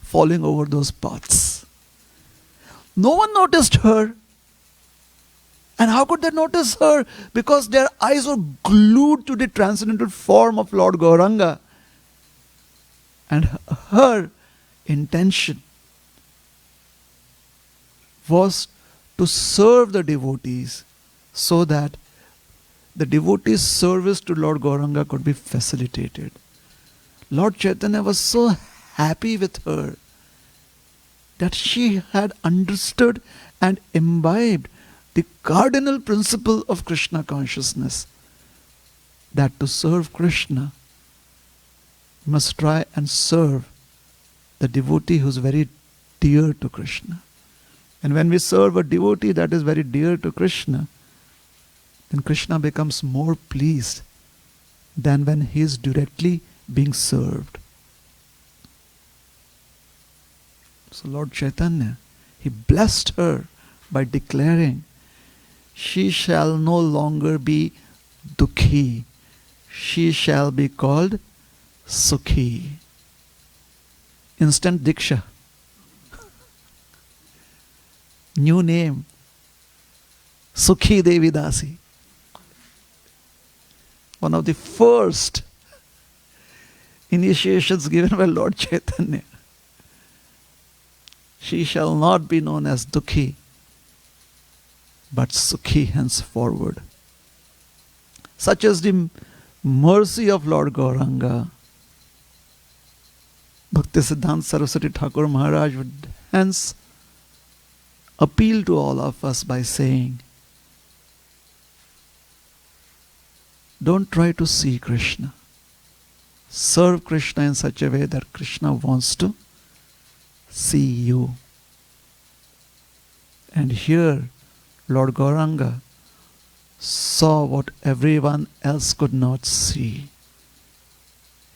falling over those pots. No one noticed her. And how could they notice her? Because their eyes were glued to the transcendental form of Lord Gauranga. And her intention was to serve the devotees so that the devotees' service to Lord Gauranga could be facilitated. Lord Chaitanya was so happy with her that she had understood and imbibed the cardinal principle of Krishna consciousness, that to serve Krishna, you must try and serve the devotee who is very dear to Krishna. And when we serve a devotee that is very dear to Krishna, then Krishna becomes more pleased than when he is directly being served. So Lord Chaitanya, he blessed her by declaring, she shall no longer be dukhi, she shall be called Sukhi. Instant Diksha. New name, Sukhi Devi Dasi. One of the first initiations given by Lord Chaitanya. She shall not be known as Dukhi, but Sukhi henceforward. Such is the mercy of Lord Gauranga. Bhaktisiddhanta Saraswati Thakur Maharaj would hence appeal to all of us by saying, don't try to see Krishna. Serve Krishna in such a way that Krishna wants to see you. And here, Lord Gauranga saw what everyone else could not see.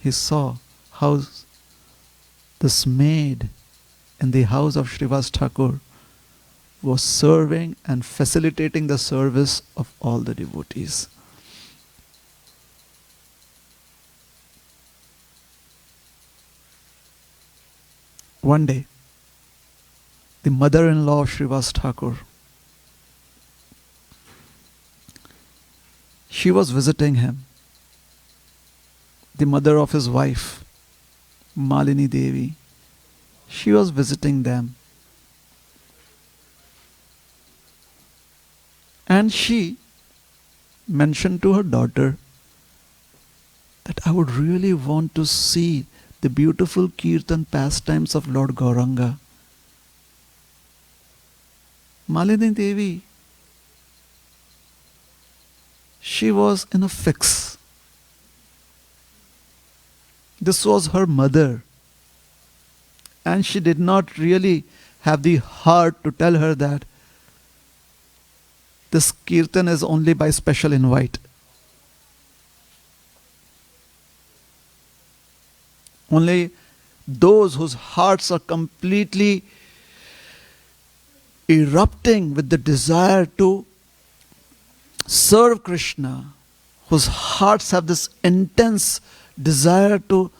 He saw how this maid in the house of Srivas Thakur was serving and facilitating the service of all the devotees. One day, the mother-in-law of Srivas Thakur, she was visiting him. The mother of his wife, Malini Devi, she was visiting them. And she mentioned to her daughter that I would really want to see the beautiful kirtan pastimes of Lord Gauranga. Malini Devi, she was in a fix. This was her mother, and she did not really have the heart to tell her that this kirtan is only by special invite. Only those whose hearts are completely erupting with the desire to serve Krishna, whose hearts have this intense desire to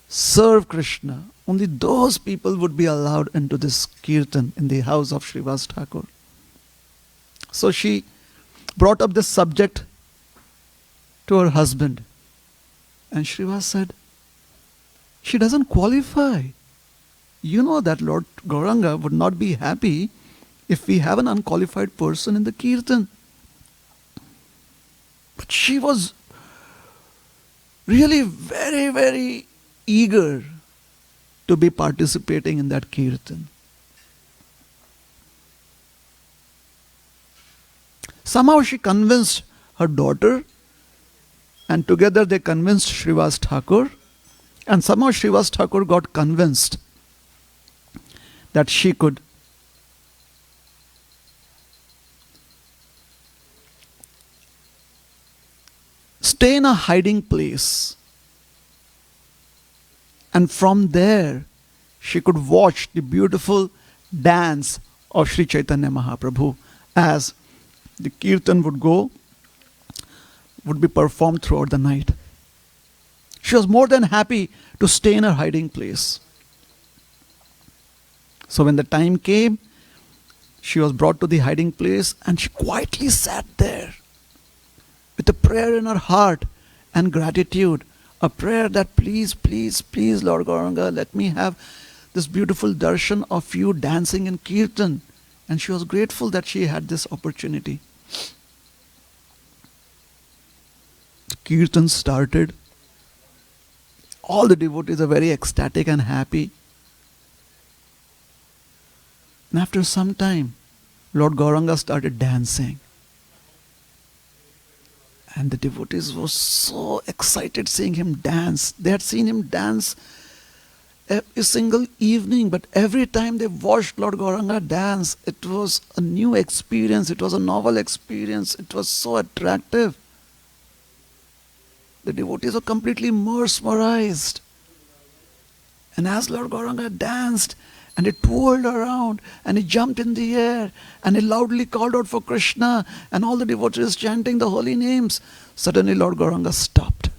serve Krishna, only those people would be allowed into this kirtan in the house of Srivas Thakur. So she brought up this subject to her husband, and Srivas said, she doesn't qualify. You know that Lord Gauranga would not be happy if we have an unqualified person in the kirtan. But she was really very, very eager to be participating in that kirtan. Somehow she convinced her daughter, and together they convinced Srivas Thakur, and somehow Srivas Thakur got convinced that she could stay in a hiding place, and from there she could watch the beautiful dance of Sri Chaitanya Mahaprabhu as the kirtan would be performed throughout the night. She was more than happy to stay in her hiding place. So when the time came, she was brought to the hiding place, and she quietly sat there with a prayer in her heart and gratitude. A prayer that please, please, please, Lord Gauranga, let me have this beautiful darshan of you dancing in kirtan And she was grateful that she had this opportunity. Kirtan started. All the devotees are very ecstatic and happy. And after some time, Lord Gauranga started dancing. And the devotees were so excited seeing him dance. They had seen him dance every single evening, but every time they watched Lord Gauranga dance, it was a new experience. It was a novel experience. It was so attractive. The devotees were completely mesmerized. And as Lord Gauranga danced, and he twirled around, and he jumped in the air, and he loudly called out for Krishna, and all the devotees chanting the holy names, suddenly Lord Gauranga stopped.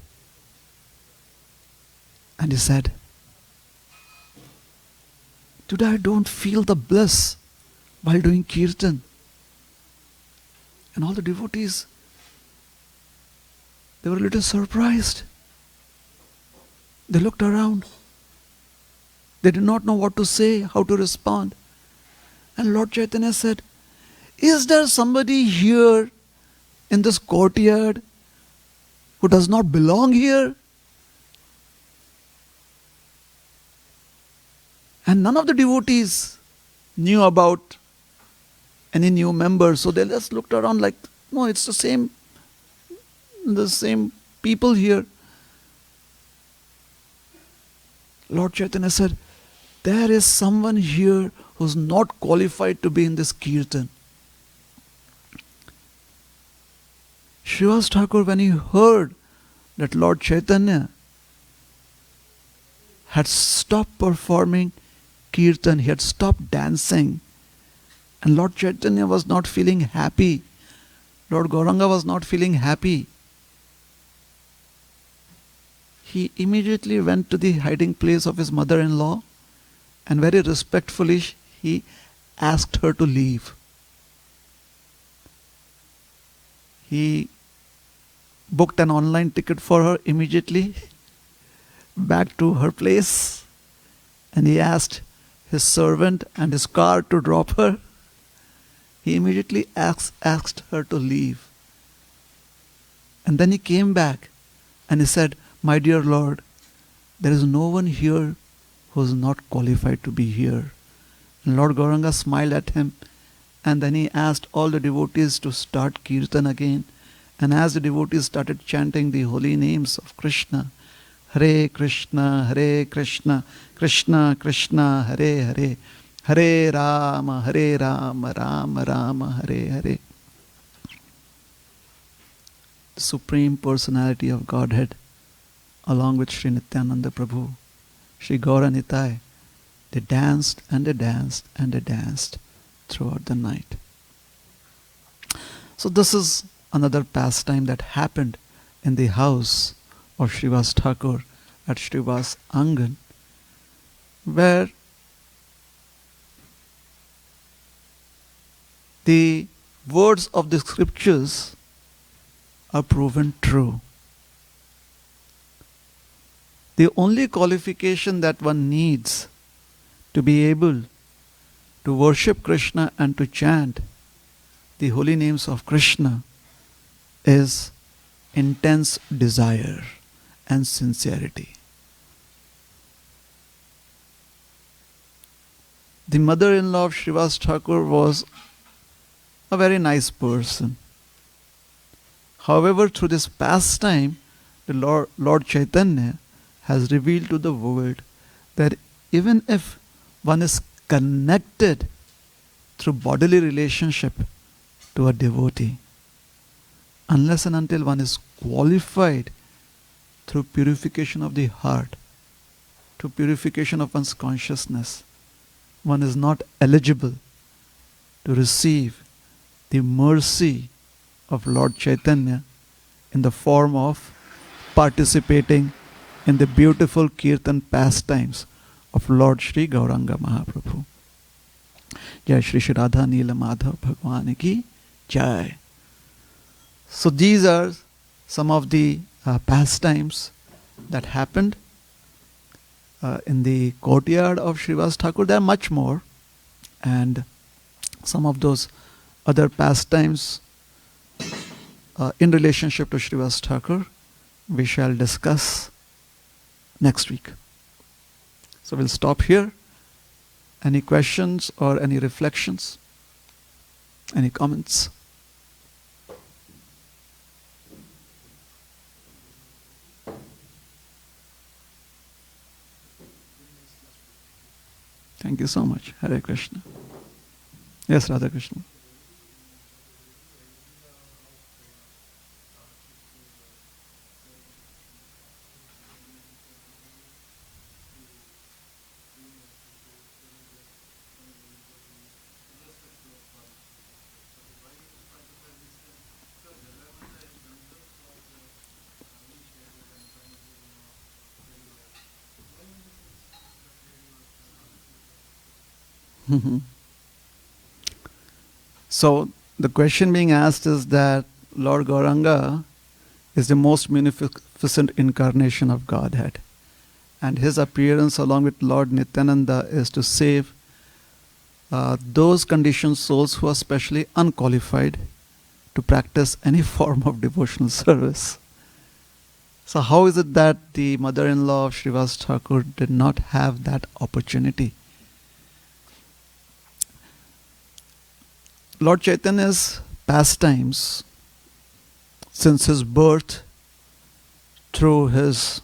And he said, "Today I don't feel the bliss while doing kirtan." And all the devotees, they were a little surprised. They looked around. They did not know what to say, how to respond. And Lord Chaitanya said, "Is there somebody here in this courtyard who does not belong here?" And none of the devotees knew about any new members, so they just looked around like, no, it's the same people here. Lord Chaitanya said, "There is someone here who's not qualified to be in this kirtan." Srivas Thakur, when he heard that Lord Chaitanya had stopped performing kirtan, he had stopped dancing, and Lord Chaitanya was not feeling happy, Lord Gauranga was not feeling happy, he immediately went to the hiding place of his mother-in-law and very respectfully he asked her to leave. He booked an online ticket for her immediately back to her place, and he asked his servant and his car to drop her. He immediately asked her to leave. And then he came back and he said, "My dear Lord, there is no one here who is not qualified to be here." And Lord Gauranga smiled at him, and then he asked all the devotees to start kirtan again. And as the devotees started chanting the holy names of Krishna, Hare Krishna, Krishna Krishna, Hare Hare, Hare Rama, Rama Rama, Hare Hare. The Supreme Personality of Godhead, along with Sri Nityananda Prabhu, Sri Gaura Nitai, they danced and they danced and they danced throughout the night. So this is another pastime that happened in the house of Srivas Thakur at Srivas Angan, where the words of the scriptures are proven true. The only qualification that one needs to be able to worship Krishna and to chant the holy names of Krishna is intense desire and sincerity. The mother-in-law of Srivas Thakur was a very nice person. However, through this pastime, the Lord Chaitanya has revealed to the world that even if one is connected through bodily relationship to a devotee, unless and until one is qualified through purification of the heart, through purification of one's consciousness, one is not eligible to receive the mercy of Lord Chaitanya in the form of participating in the beautiful kirtan pastimes of Lord Sri Gauranga Mahaprabhu. Jai Shri Shri Radha Neela Madhav Bhagwan Ki Jai. So these are some of the pastimes that happened in the courtyard of Srivas Thakur. There are much more, and some of those other pastimes in relationship to Srivas Thakur, we shall discuss next week. So we'll stop here. Any questions or any reflections? Any comments? Thank you so much. Hare Krishna. Yes, Radha Krishna. So the question being asked is that Lord Gauranga is the most munificent incarnation of Godhead, and his appearance along with Lord Nityananda is to save those conditioned souls who are specially unqualified to practice any form of devotional service. So how is it that the mother-in-law of Srivas Thakur did not have that opportunity? Lord Chaitanya's pastimes, since his birth, through his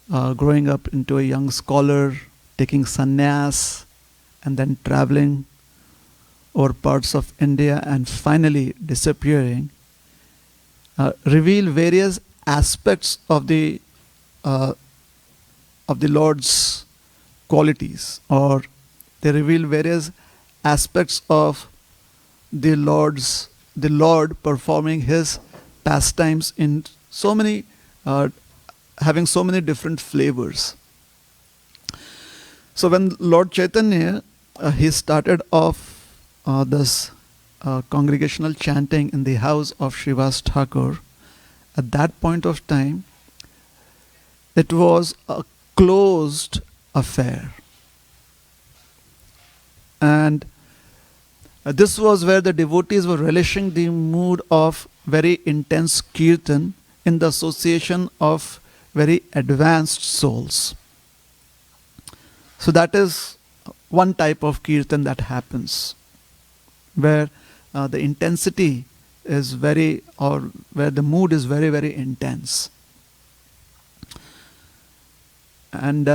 growing up into a young scholar, taking sannyas, and then traveling over parts of India and finally disappearing, reveal various aspects of the Lord's qualities, or they reveal various aspects of the Lord performing his pastimes in so many, having so many different flavors. So when Lord Chaitanya, he started off this congregational chanting in the house of Srivas Thakur, at that point of time, it was a closed affair. And this was where the devotees were relishing the mood of very intense kirtan in the association of very advanced souls. So that is one type of kirtan that happens, where the intensity is very, or where the mood is very, very intense. And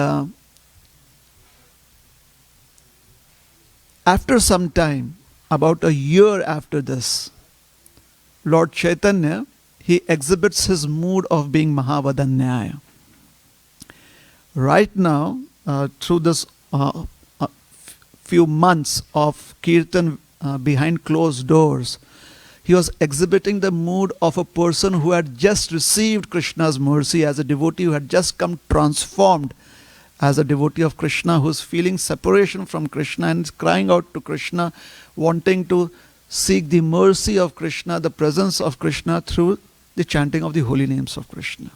after some time, about a year after this, Lord Chaitanya, he exhibits his mood of being Mahavadanyaya. Right now, through this few months of kirtan behind closed doors, he was exhibiting the mood of a person who had just received Krishna's mercy, as a devotee who had just come transformed as a devotee of Krishna, who is feeling separation from Krishna and is crying out to Krishna, wanting to seek the mercy of Krishna, the presence of Krishna through the chanting of the holy names of Krishna.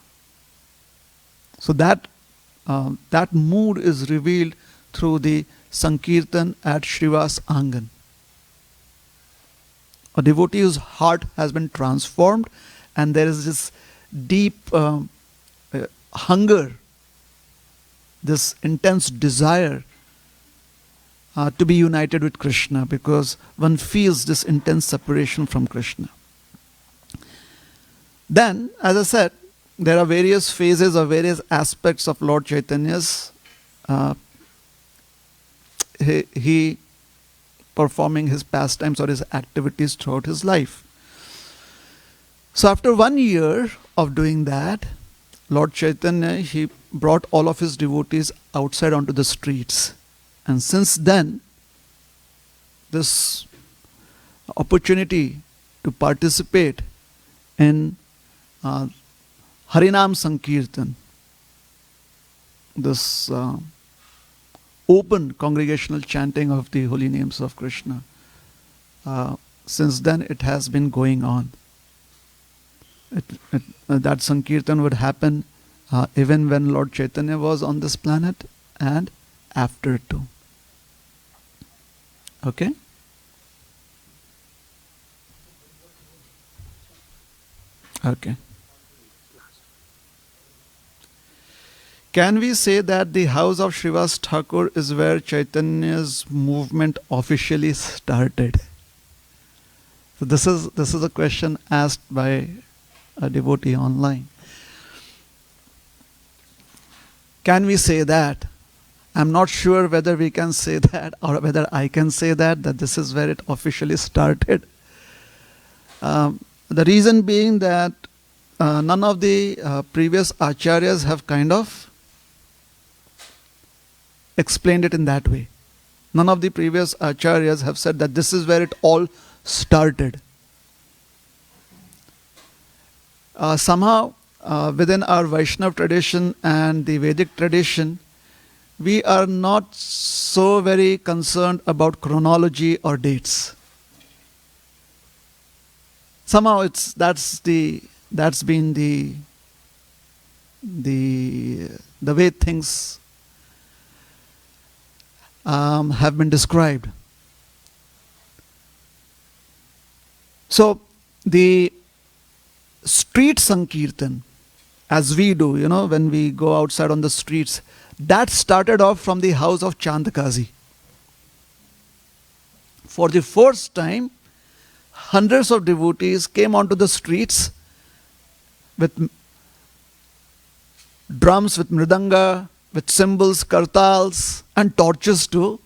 So that mood is revealed through the Sankirtan at Srivas Angan. A devotee whose heart has been transformed, and there is this deep hunger, this intense desire to be united with Krishna, because one feels this intense separation from Krishna. Then, as I said, there are various phases or various aspects of Lord Chaitanya's he performing his pastimes or his activities throughout his life. So after 1 year of doing that, Lord Chaitanya, he brought all of his devotees outside onto the streets. And since then, this opportunity to participate in Harinam Sankirtan, this open congregational chanting of the holy names of Krishna, since then it has been going on. That Sankirtan would happen even when Lord Chaitanya was on this planet and after too. Okay? Okay. Can we say that the house of Srivas Thakur is where Chaitanya's movement officially started? So this is a question asked by a devotee online. Can we say that? I'm not sure whether we can say that or whether I can say that this is where it officially started. The reason being that none of the previous acharyas have kind of explained it in that way. None of the previous acharyas have said that this is where it all started. Somehow, within our Vaishnav tradition and the Vedic tradition, we are not so very concerned about chronology or dates. Somehow that's been the way things have been described. So the street Sankirtan, as we do, when we go outside on the streets, that started off from the house of Chandakazi. For the first time, hundreds of devotees came onto the streets with drums, with mridanga, with cymbals, kartals, and torches too.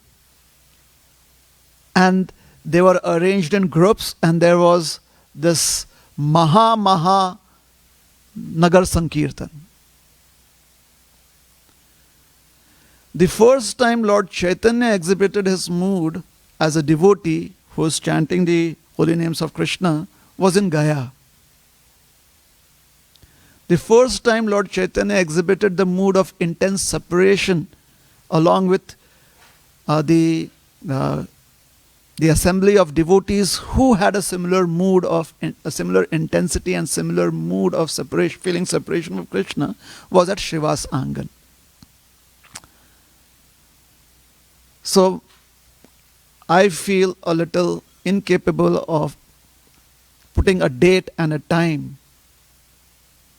And they were arranged in groups, and there was this Maha Nagar Sankirtan. The first time Lord Chaitanya exhibited his mood as a devotee who was chanting the holy names of Krishna was in Gaya. The first time Lord Chaitanya exhibited the mood of intense separation along with the assembly of devotees who had a similar mood of a similar intensity and similar mood of separation, feeling separation from Krishna, was at Srivas Angan. So I feel a little incapable of putting a date and a time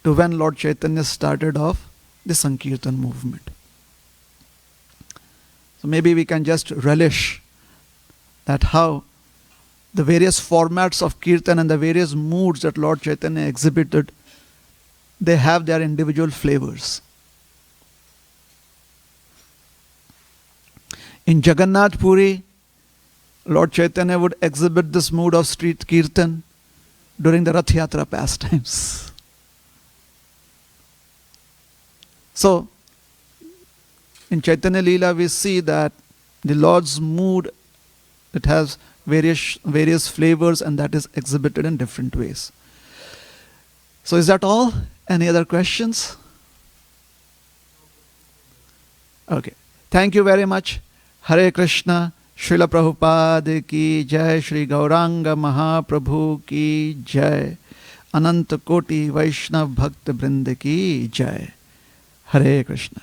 to when Lord Chaitanya started off the Sankirtan movement. So maybe we can just relish that how the various formats of Kirtan and the various moods that Lord Chaitanya exhibited, they have their individual flavors. In Jagannath Puri, Lord Chaitanya would exhibit this mood of street Kirtan during the Rath Yatra pastimes. So, in Chaitanya Leela we see that the Lord's mood, it has various flavors, and that is exhibited in different ways. So is that all? Any other questions? Okay. Thank you very much. Hare Krishna. Srila Prabhupada ki jai. Shri Gauranga Mahaprabhu ki jai. Ananta Koti Vaishnav Bhakta Brinda ki jai. Hare Krishna.